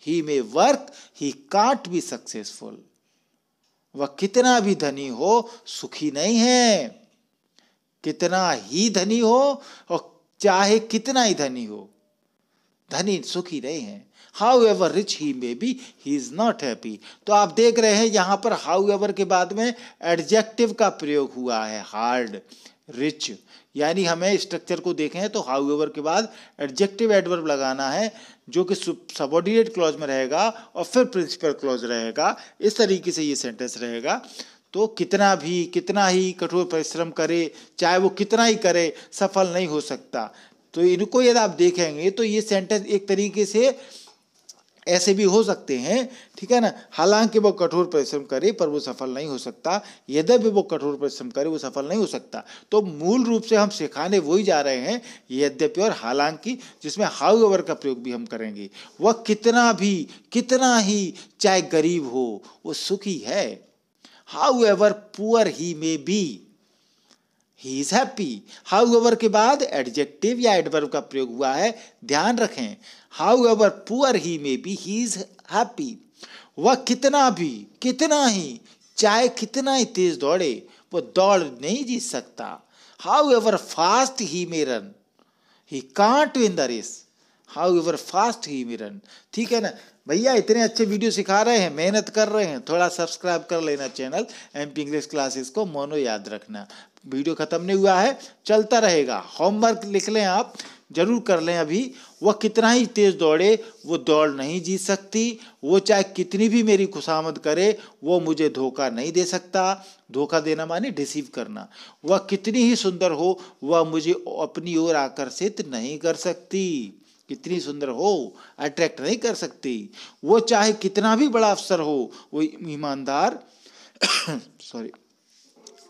he may work he can't be successful. वह कितना भी धनी हो सुखी नहीं है। कितना ही धनी हो और चाहे कितना ही धनी हो, धनी सुखी नहीं है। How ever rich he may B he is not happy. तो आप देख रहे हैं यहाँ पर हाउ एवर के बाद में एडजेक्टिव का प्रयोग हुआ है, हार्ड, रिच। यानी हमें स्ट्रक्चर को देखें तो हाउएवर के बाद एडजेक्टिव एडवर्ब लगाना है जो कि सबऑर्डिनेट क्लॉज में रहेगा और फिर प्रिंसिपल क्लॉज रहेगा। इस तरीके से ये सेंटेंस रहेगा। तो कितना भी, कितना ही कठोर परिश्रम करे, चाहे वो कितना ही करे, सफल नहीं हो सकता। तो इनको यदि आप देखेंगे तो ये सेंटेंस एक तरीके से ऐसे भी हो सकते हैं, ठीक है ना। हालांकि वो कठोर परिश्रम करे पर वो सफल नहीं हो सकता, यद्यपि वो कठोर परिश्रम करे वो सफल नहीं हो सकता। तो मूल रूप से हम सिखाने वही जा रहे हैं, यद्यपि और हालांकि, जिसमें हाउएवर का प्रयोग भी हम करेंगे। वह कितना भी, कितना ही, चाहे गरीब हो, वो सुखी है। However poor he may B, he is happy. However के बाद एडजेक्टिव या एडवर्ब का प्रयोग हुआ है, ध्यान रखें। However poor he may B, he is happy. वह कितना भी, कितना ही, चाहे कितना ही तेज दौड़े, वो दौड़ नहीं जीत सकता। However fast he may run, he can't win the race. However fast he may run. ठीक है ना भैया, इतने अच्छे वीडियो सिखा रहे हैं, मेहनत कर रहे हैं, थोड़ा सब्सक्राइब कर लेना चैनल MP इंग्लिश क्लासेस को। मोनो याद रखना, वीडियो खत्म नहीं हुआ है, चलता रहेगा। होमवर्क लिख लें, आप जरूर कर लें अभी। वह कितना ही तेज दौड़े, वो दौड़ नहीं जीत सकती। वो चाहे कितनी भी मेरी खुशामद करे, वो मुझे धोखा नहीं दे सकता। धोखा देना माने डिसीव करना। वह कितनी ही सुंदर हो, वह मुझे अपनी ओर आकर्षित नहीं कर सकती। कितनी सुंदर हो, अट्रैक्ट नहीं कर सकती। वो चाहे कितना भी बड़ा अफसर हो, वो ईमानदार सॉरी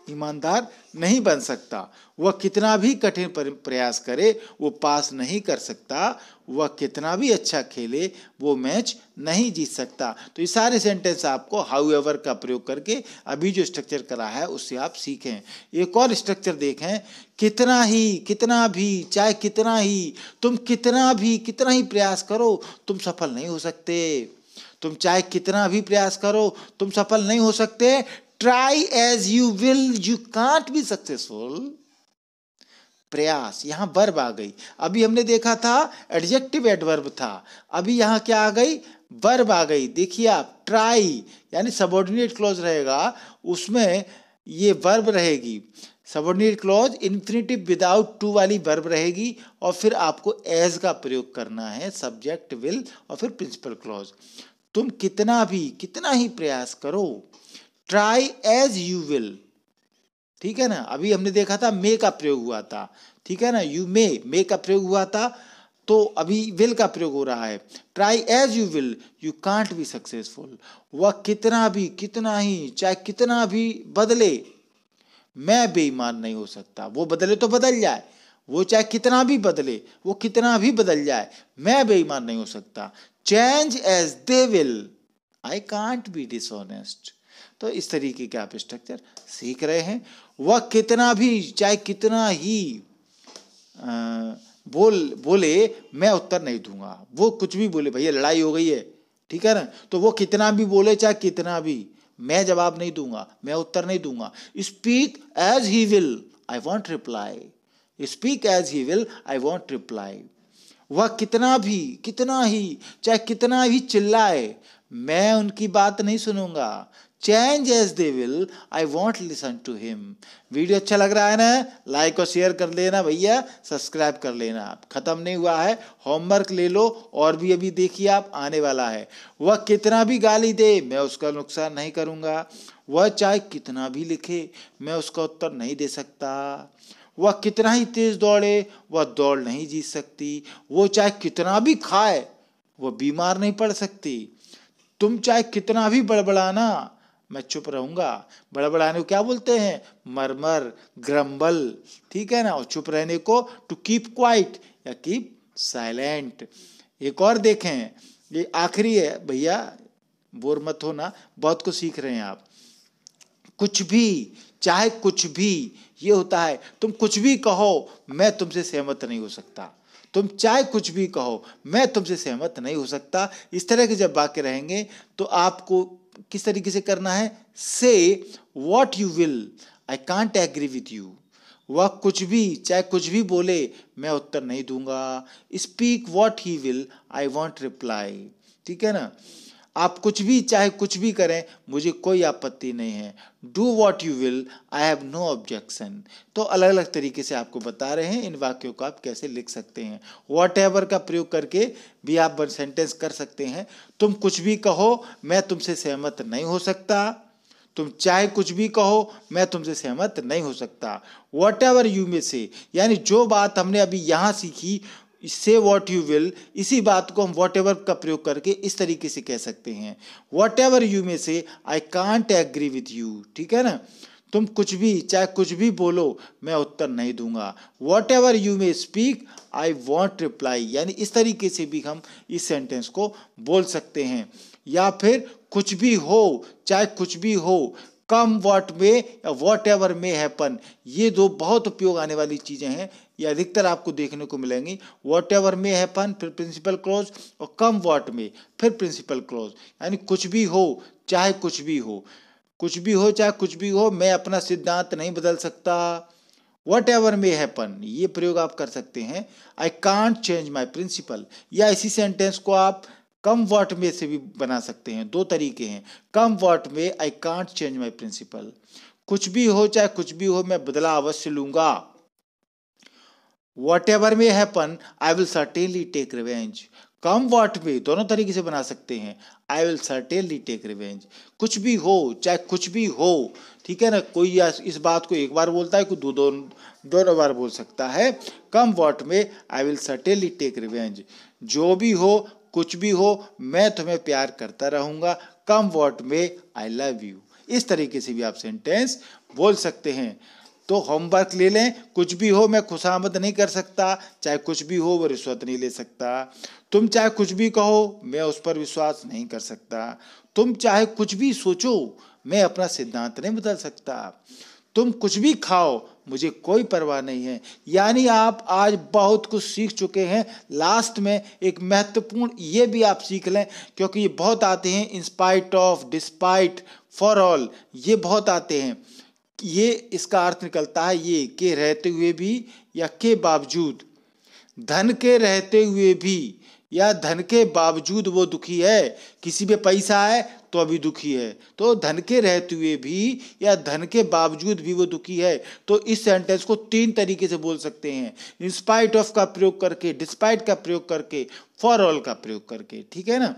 ईमानदार नहीं बन सकता। वह कितना भी कठिन प्रयास करे, वो पास नहीं कर सकता। वह कितना भी अच्छा खेले, वो मैच नहीं जीत सकता। तो ये सारे सेंटेंस आपको हाउएवर का प्रयोग करके अभी जो स्ट्रक्चर करा है उससे आप सीखें। एक और स्ट्रक्चर देखें, कितना ही, कितना भी, चाहे कितना ही, तुम कितना भी, कितना ही प्रयास करो, तुम सफल नहीं हो सकते। तुम चाहे कितना भी प्रयास करो, तुम सफल नहीं हो सकते। Try as you will, you can't be successful. प्रयास, यहां वर्ब आ गई। अभी हमने देखा था एडजेक्टिव एडवर्ब था, अभी यहां क्या आ गई, वर्ब आ गई। देखिए आप, ट्राई यानी सबऑर्डिनेट क्लॉज रहेगा, उसमें ये वर्ब रहेगी। Subordinate clause infinitive without to वाली वर्ब रहेगी और फिर आपको एज का प्रयोग करना है, सब्जेक्ट विल और फिर प्रिंसिपल क्लॉज। तुम कितना भी, कितना ही प्रयास करो। ट्राई एज यू विल, ठीक है ना। अभी हमने देखा था मे का प्रयोग हुआ था, ठीक है ना। यू मे का प्रयोग हुआ था, तो अभी विल का प्रयोग हो रहा है। Try as you will, you can't be successful. वह कितना भी, कितना ही, चाहे कितना भी बदले, मैं बेईमान नहीं हो सकता। वो बदले तो बदल जाए, वो चाहे कितना भी बदले, वो कितना भी बदल जाए, मैं बेईमान नहीं हो सकता। Change as they will, I can't be dishonest. तो इस तरीके के आप स्ट्रक्चर सीख रहे हैं। वह कितना भी, चाहे कितना ही बोले, मैं उत्तर नहीं दूंगा। वो कुछ भी बोले, भैया लड़ाई हो गई है, ठीक है ना, तो वो कितना भी बोले, चाहे कितना भी, मैं जवाब नहीं दूंगा, मैं उत्तर नहीं दूंगा। Speak as he will, I won't reply. Speak as he will, I won't reply. वह कितना भी, कितना ही, चाहे कितना भी चिल्लाए, मैं उनकी बात नहीं सुनूंगा। Change as they will, I won't listen to him. Video अच्छा लग रहा है ना, लाइक और शेयर कर लेना भैया, सब्सक्राइब कर लेना। खत्म नहीं हुआ है, होमवर्क ले लो और भी अभी देखिए आप, आने वाला है। वह कितना भी गाली दे, मैं उसका नुकसान नहीं करूंगा। वह चाहे कितना भी लिखे, मैं उसका उत्तर नहीं दे सकता। वह कितना ही तेज दौड़े, वह दौड़ नहीं जीत सकती। वो चाहे कितना भी खाए, वह बीमार नहीं पड़ सकती। तुम चाहे कितना भी बड़बड़ाना, मैं चुप रहूंगा। बड़बड़ाने को क्या बोलते हैं, मरमर, ग्रम्बल, ठीक है ना। और चुप रहने को टू कीप क्वाइट या कीप साइलेंट। एक और देखें, ये आखिरी है भैया, बोर मत होना, बहुत कुछ सीख रहे हैं आप। कुछ भी, चाहे कुछ भी, ये होता है, तुम कुछ भी कहो, मैं तुमसे सहमत नहीं हो सकता। तुम चाहे कुछ भी कहो, मैं तुमसे सहमत नहीं हो सकता। इस तरह के जब वाक्य रहेंगे तो आपको किस तरीके से करना है, say what you will, I can't agree with you. वह कुछ भी, चाहे कुछ भी बोले, मैं उत्तर नहीं दूंगा। Speak what he will, I won't reply, ठीक है ना। आप कुछ भी चाहे कुछ भी करें, मुझे कोई आपत्ति नहीं है। Do what you will, I have no objection. तो अलग अलग तरीके से आपको बता रहे हैं इन वाक्यों को आप कैसे लिख सकते हैं। वॉट एवर का प्रयोग करके भी आप सेंटेंस कर सकते हैं। तुम कुछ भी कहो, मैं तुमसे सहमत नहीं हो सकता। तुम चाहे कुछ भी कहो, मैं तुमसे सहमत नहीं हो सकता। वॉट एवर यू मे से, यानी जो बात हमने अभी यहाँ सीखी, से वॉट यू विल, इसी बात को हम वॉट एवर का प्रयोग करके इस तरीके से कह सकते हैं। What ever you may say, I can't agree with you. ठीक है ना, तुम कुछ भी चाहे कुछ भी बोलो, मैं उत्तर नहीं दूंगा। What ever you may speak, I won't reply, यानी इस तरीके से भी हम इस सेंटेंस को बोल सकते हैं। या फिर कुछ भी हो, चाहे कुछ भी हो, कम वॉट में या वॉट एवर में हैपन, ये दो बहुत उपयोग आने वाली चीजें हैं, ये अधिकतर आपको देखने को मिलेंगी। वॉट एवर में हैपन फिर प्रिंसिपल क्लॉज, और कम वॉट में फिर प्रिंसिपल क्लॉज, यानी कुछ भी हो चाहे कुछ भी हो, कुछ भी हो चाहे कुछ भी हो, मैं अपना सिद्धांत नहीं बदल सकता। वॉट एवर में हैपन, ये प्रयोग आप कर सकते हैं। I can't change my principle, या इसी सेंटेंस को आप कम वॉट में से भी बना सकते हैं। दो तरीके हैं। Come what may I can't change my principle, कुछ भी हो चाहे कुछ भी हो, मैं बदला अवश्य लूंगा। Whatever may happen, I will certainly take revenge. Come what may दोनों तरीके से बना सकते हैं। I will certainly take revenge, कुछ भी हो चाहे कुछ भी हो। ठीक है ना, कोई इस बात को एक बार बोलता है, कोई दोनों बार बोल सकता है। Come what may I will certainly take revenge, जो भी हो कुछ भी हो, मैं तुम्हें प्यार करता रहूंगा। कम what may I love you. इस तरीके से भी आप सेंटेंस बोल सकते हैं। तो होमवर्क ले लें। कुछ भी हो मैं खुशामद नहीं कर सकता, चाहे कुछ भी हो वो रिश्वत नहीं ले सकता। तुम चाहे कुछ भी कहो, मैं उस पर विश्वास नहीं कर सकता। तुम चाहे कुछ भी सोचो, मैं अपना सिद्धांत नहीं बदल सकता। तुम कुछ भी खाओ, मुझे कोई परवाह नहीं है। यानी आप आज बहुत कुछ सीख चुके हैं। लास्ट में एक महत्वपूर्ण ये भी आप सीख लें, क्योंकि ये बहुत आते हैं, इन spite of, despite, for all, ये बहुत आते हैं। ये इसका अर्थ निकलता है ये के रहते हुए भी या के बावजूद। धन के रहते हुए भी या धन के बावजूद वो दुखी है। किसी पे पैसा है तो अभी दुखी है, तो धन के रहते हुए भी या धन के बावजूद भी वो दुखी है। तो इस सेंटेंस को तीन तरीके से बोल सकते हैं। इन स्पाइट ऑफ का प्रयोग करके, डिस्पाइट का प्रयोग करके, फॉर ऑल का प्रयोग करके। ठीक है ना,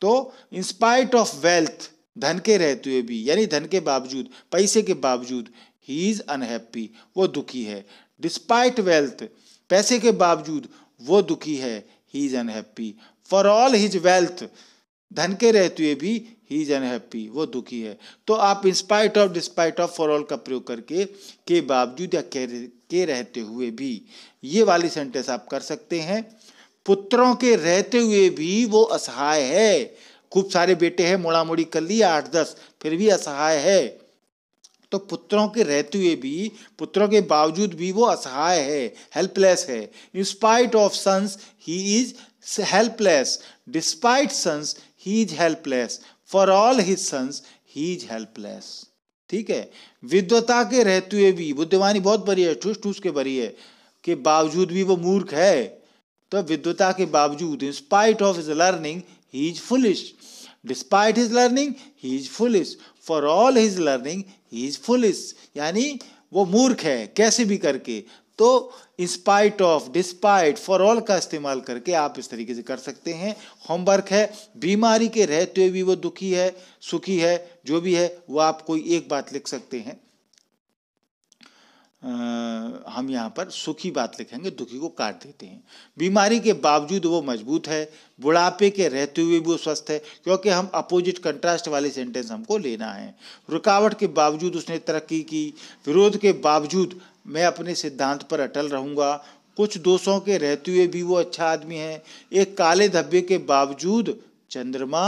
तो इन स्पाइट ऑफ वेल्थ, धन के रहते हुए भी यानी धन के बावजूद, पैसे के बावजूद, ही इज अनहैप्पी, वो दुखी है। डिस्पाइट वेल्थ, पैसे के बावजूद वो दुखी है, ही is unhappy. For all his wealth, धन के रहते हुए भी ही इज अनहैप्पी, वो दुखी है। तो आप in spite of, despite of, for all का प्रयोग करके के बावजूद या के रहते हुए भी, ये वाली सेंटेंस आप कर सकते हैं। पुत्रों के रहते हुए भी वो असहाय है। खूब सारे बेटे हैं, मोड़ा मोड़ी कर लिया 8-10, फिर भी असहाय है। तो पुत्रों के रहते हुए भी, पुत्रों के बावजूद भी वो असहाय है, हेल्पलेस है। In spite of sons he is helpless, despite sons he is helpless, for all his sons he is helpless. ठीक है। विद्वता के रहते हुए भी, बुद्धिमानी बहुत बड़ी है, ठूस ठूस के बड़ी है, के बावजूद भी वो मूर्ख है। तो विद्वता के बावजूद, इन spite of his learning he is foolish, despite his learning he is foolish, for all his learning he is foolish, यानी वो मूर्ख है कैसे भी करके। तो in spite of, despite, for all का इस्तेमाल करके आप इस तरीके से कर सकते हैं। होमवर्क है, बीमारी के रहते हुए भी वो दुखी है, सुखी है, जो भी है वो आप कोई एक बात लिख सकते हैं। हम यहाँ पर सुखी बात लिखेंगे, दुखी को काट देते हैं। बीमारी के बावजूद वो मजबूत है, बुढ़ापे के रहते हुए भी वो स्वस्थ है, क्योंकि हम अपोजिट कंट्रास्ट वाली सेंटेंस हमको लेना है। रुकावट के बावजूद उसने तरक्की की, विरोध के बावजूद मैं अपने सिद्धांत पर अटल रहूँगा, कुछ दोषों के रहते हुए भी वो अच्छा आदमी है, एक काले धब्बे के बावजूद चंद्रमा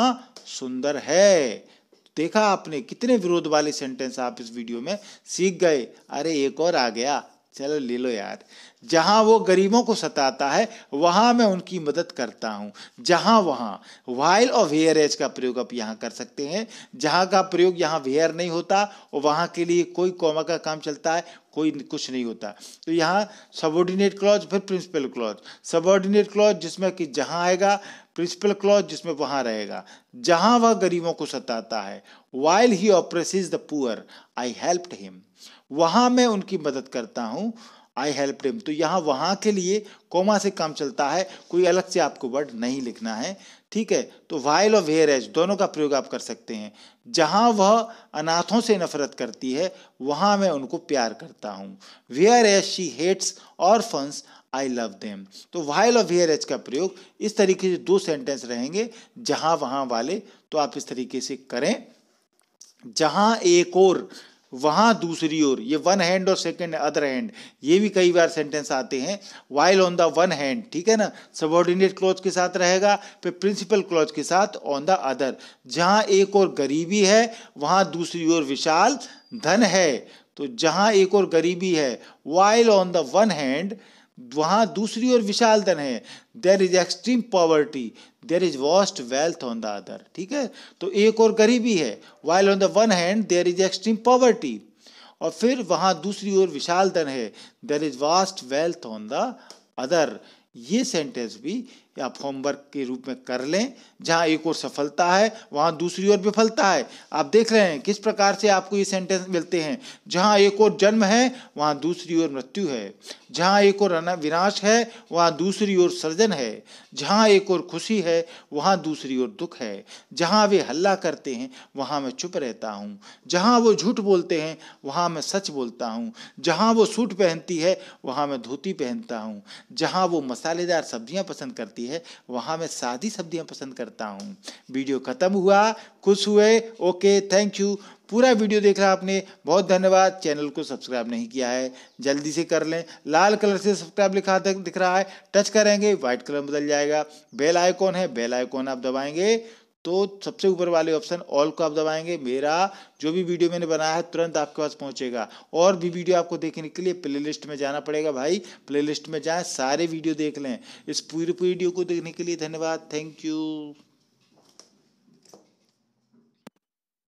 सुंदर है। देखा आपने कितने विरोध वाले सेंटेंस आप इस वीडियो में सीख गए। अरे एक और आ गया, चलो ले लो यार। जहां वो गरीबों को सताता है वहां मैं उनकी मदद करता हूं। जहां वहां वाइल और वेयर एज का प्रयोग आप यहां कर सकते हैं। जहां का प्रयोग यहां वेयर नहीं होता और वहां के लिए कोई कॉमा का काम चलता है, कोई कुछ नहीं होता। तो यहाँ सबऑर्डिनेट क्लॉज फिर प्रिंसिपल क्लॉज। सबऑर्डिनेट क्लॉज जिसमें कि जहाँ आएगा, प्रिंसिपल क्लॉज जिसमें वहाँ रहेगा। जहाँ वह गरीबों को सताता है, while he oppresses the poor, I helped him, वहाँ मैं उनकी मदद करता हूँ, आई हेल्प हिम। तो यहाँ वहाँ के लिए कोमा से काम चलता है, कोई अलग से आपको वर्ड नहीं लिखना है, ठीक है। तो वाइल और वेयर एज दोनों का प्रयोग आप कर सकते हैं। जहाँ वह अनाथों से नफरत करती है, वहाँ मैं उनको प्यार करता हूँ। Whereas she hates orphans, I love them. तो वाइल और वेयर एज का प्रयोग इस तरीके से 2 सेंटेंस रहेंगे, जहाँ वहाँ वाले। तो आप इस तरीके से करें, जहाँ एक और वहाँ दूसरी ओर, ये वन हैंड और सेकंड अदर हैंड, ये भी कई बार सेंटेंस आते हैं। While on the one hand, ठीक है ना, सबऑर्डिनेट क्लॉज के साथ रहेगा, फिर प्रिंसिपल क्लॉज के साथ ऑन द अदर। जहाँ एक और गरीबी है, वहाँ दूसरी ओर विशाल धन है। तो जहाँ एक और गरीबी है, while on the one hand, वहाँ दूसरी ओर विशाल धन है। There is extreme poverty, there is vast wealth on the other, ठीक है। तो एक और गरीबी है, while on the one hand there is extreme poverty, और फिर वहाँ दूसरी ओर विशाल धन है, there is vast wealth on the other. ये सेंटेंस भी आप होमवर्क के रूप में कर लें। जहाँ एक और सफलता है, वहाँ दूसरी ओर विफलता है। आप देख रहे हैं किस प्रकार से आपको ये सेंटेंस मिलते हैं। जहाँ एक और जन्म है, वहाँ दूसरी ओर मृत्यु है। जहाँ एक और विनाश है, वहाँ दूसरी ओर सृजन है। जहाँ एक और खुशी है, वहाँ दूसरी ओर दुख है। जहाँ वे हल्ला करते हैं, वहाँ मैं चुप रहता हूँ। जहाँ वो झूठ बोलते हैं, वहाँ मैं सच बोलता हूँ। जहाँ वो सूट पहनती है, वहाँ मैं धोती पहनता हूँ। जहाँ वो मसालेदार सब्जियाँ पसंद करती है, वहाँ मैं सादी सब्जियाँ पसंद करता हूँ। वीडियो खत्म हुआ, खुश हुए, ओके, थैंक यू। पूरा वीडियो देख रहा आपने, बहुत धन्यवाद। चैनल को सब्सक्राइब नहीं किया है, जल्दी से कर लें। लाल कलर से सब्सक्राइब लिखा दिख रहा है, टच करेंगे व्हाइट कलर बदल जाएगा। बेल आइकॉन है, बेल आइकॉन आप दबाएंगे तो सबसे ऊपर वाले ऑप्शन ऑल को आप दबाएंगे, मेरा जो भी वीडियो मैंने बनाया है तुरंत आपके पास पहुंचेगा। और भी वीडियो आपको देखने के लिए प्लेलिस्ट में जाना पड़ेगा भाई, प्लेलिस्ट में जाएं, सारे वीडियो देख लें। इस पूरी वीडियो को देखने के लिए धन्यवाद, थैंक यू।